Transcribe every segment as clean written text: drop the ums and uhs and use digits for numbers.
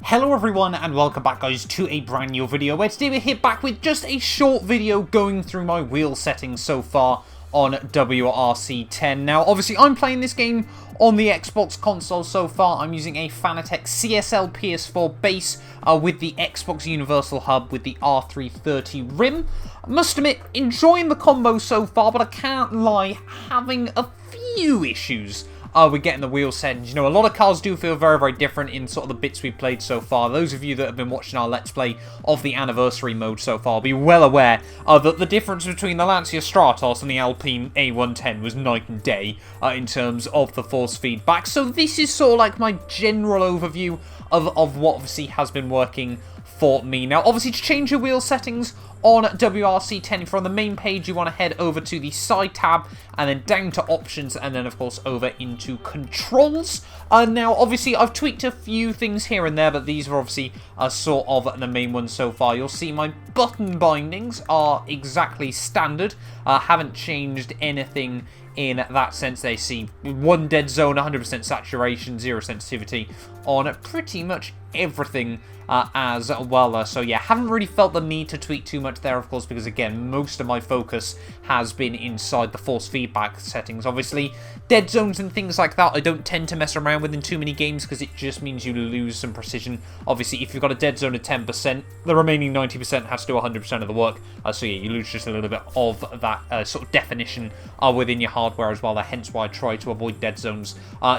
Hello everyone and welcome back guys to a brand new video where today we're here back with just a short video going through my wheel settings so far on WRC 10. Now obviously I'm playing this game on the Xbox console so far. I'm using a Fanatec CSL PS4 base with the Xbox Universal Hub with the R330 rim. I must admit, enjoying the combo so far, but I can't lie, having a few issues we're getting the wheel settings. You know, a lot of cars do feel very, very different in sort of the bits we've played so far. Those of you that have been watching our Let's Play of the Anniversary mode so far will be well aware that the difference between the Lancia Stratos and the Alpine A110 was night and day in terms of the force feedback. So this is sort of like my general overview of what obviously has been working for me. Now, obviously, to change your wheel settings on WRC 10, if you're on the main page, you want to head over to the side tab and then down to options and then, of course, over into controls. Now, obviously, I've tweaked a few things here and there, but these are obviously sort of the main ones so far. You'll see my button bindings are exactly standard. Haven't changed anything in that sense. They see one dead zone, 100% saturation, 0 sensitivity on pretty much everything as well. So yeah, haven't really felt the need to tweak too much there, of course, because again, most of my focus has been inside the force feedback settings. Obviously, dead zones and things like that I don't tend to mess around with in too many games because it just means you lose some precision. Obviously, if you've got a dead zone of 10%, the remaining 90% has to do 100% of the work. So yeah, you lose just a little bit of that sort of definition within your hardware as well. Hence why I try to avoid dead zones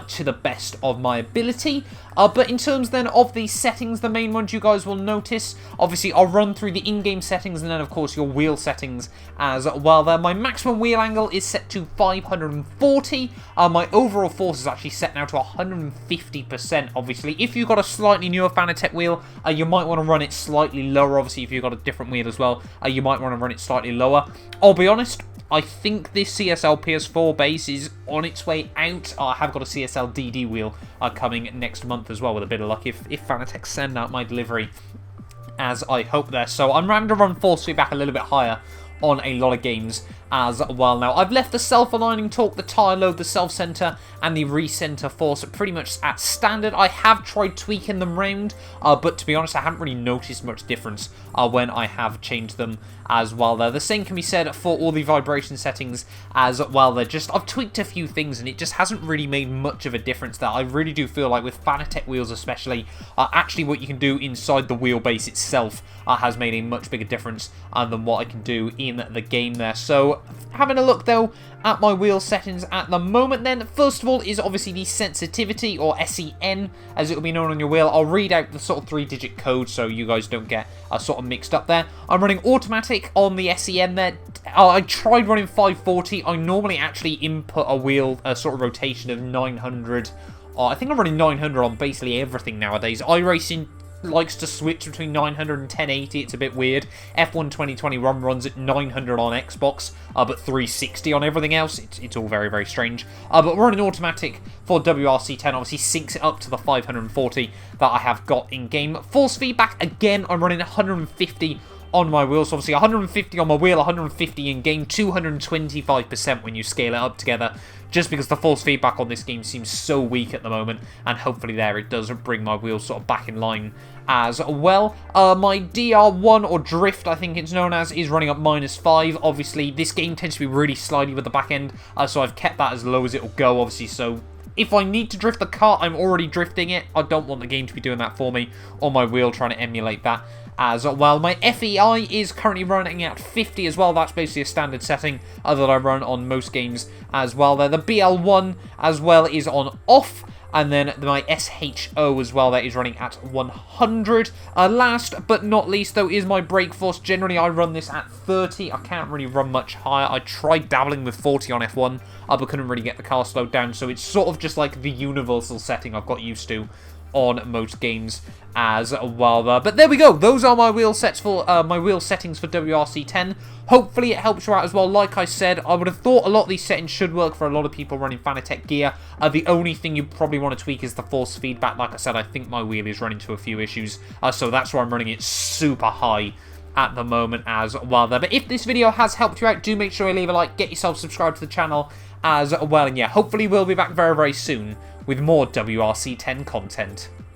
to the best of my ability. But in terms then of the settings, the main ones you guys will notice, obviously I'll run through the in-game settings and then of course your wheel settings as well there. My maximum wheel angle is set to 540. My overall force is actually set now to 150%. Obviously, if you've got a slightly newer Fanatec wheel, you might want to run it slightly lower. Obviously, if you've got a different wheel as well, you might want to run it slightly lower. I'll be honest, I think this CSL PS4 base is on its way out. I have got a CSL DD wheel coming next month as well, with a bit of luck if Fanatec send out my delivery as I hope there. So I'm having to run force feedback a little bit higher on a lot of games as well. Now, I've left the self-aligning torque, the tyre load, the self-center, and the recenter force pretty much at standard. I have tried tweaking them round, but to be honest, I haven't really noticed much difference when I have changed them as well there. The same can be said for all the vibration settings as well. I've tweaked a few things and it just hasn't really made much of a difference there. I really do feel like with Fanatec wheels especially, actually what you can do inside the wheelbase itself has made a much bigger difference than what I can do in the game there. So having a look though at my wheel settings at the moment then, first of all is obviously the sensitivity, or SEN as it will be known on your wheel. I'll read out the sort of 3-digit code so you guys don't get sort of mixed up there. I'm running automatic on the SEN there. I tried running 540. I normally actually input a wheel sort of rotation of 900. I think I'm running 900 on basically everything nowadays. iRacing likes to switch between 900 and 1080. It's a bit weird. F1 2021 runs at 900 on Xbox, but 360 on everything else. It's all very, very strange. But running automatic for WRC 10 obviously syncs it up to the 540 that I have got in game. Force feedback, again, I'm running 150 on my wheel. So obviously 150 on my wheel, 150 in game, 225% when you scale it up together, just because the force feedback on this game seems so weak at the moment, and hopefully there it does bring my wheels sort of back in line as well. My DR1, or drift I think it's known as, is running up -5. Obviously this game tends to be really slidey with the back end, so I've kept that as low as it'll go, obviously, so if I need to drift the car, I'm already drifting it. I don't want the game to be doing that for me on my wheel, trying to emulate that as well. My FEI is currently running at 50 as well. That's basically a standard setting that I run on most games as well. There, the BL1 as well is on off. And then my SHO as well, that is running at 100. Last but not least, though, is my brake force. Generally, I run this at 30. I can't really run much higher. I tried dabbling with 40 on F1, but couldn't really get the car slowed down. So it's sort of just like the universal setting I've got used to on most games as well there. But there we go. Those are my wheel sets for my wheel settings for WRC 10. Hopefully it helps you out as well. Like I said, I would have thought a lot of these settings should work for a lot of people running Fanatec gear. The only thing you probably want to tweak is the force feedback. Like I said, I think my wheel is running into a few issues, so that's why I'm running it super high at the moment as well there. But if this video has helped you out, do make sure you leave a like, get yourself subscribed to the channel as well, and yeah, hopefully we'll be back very, very soon with more WRC 10 content.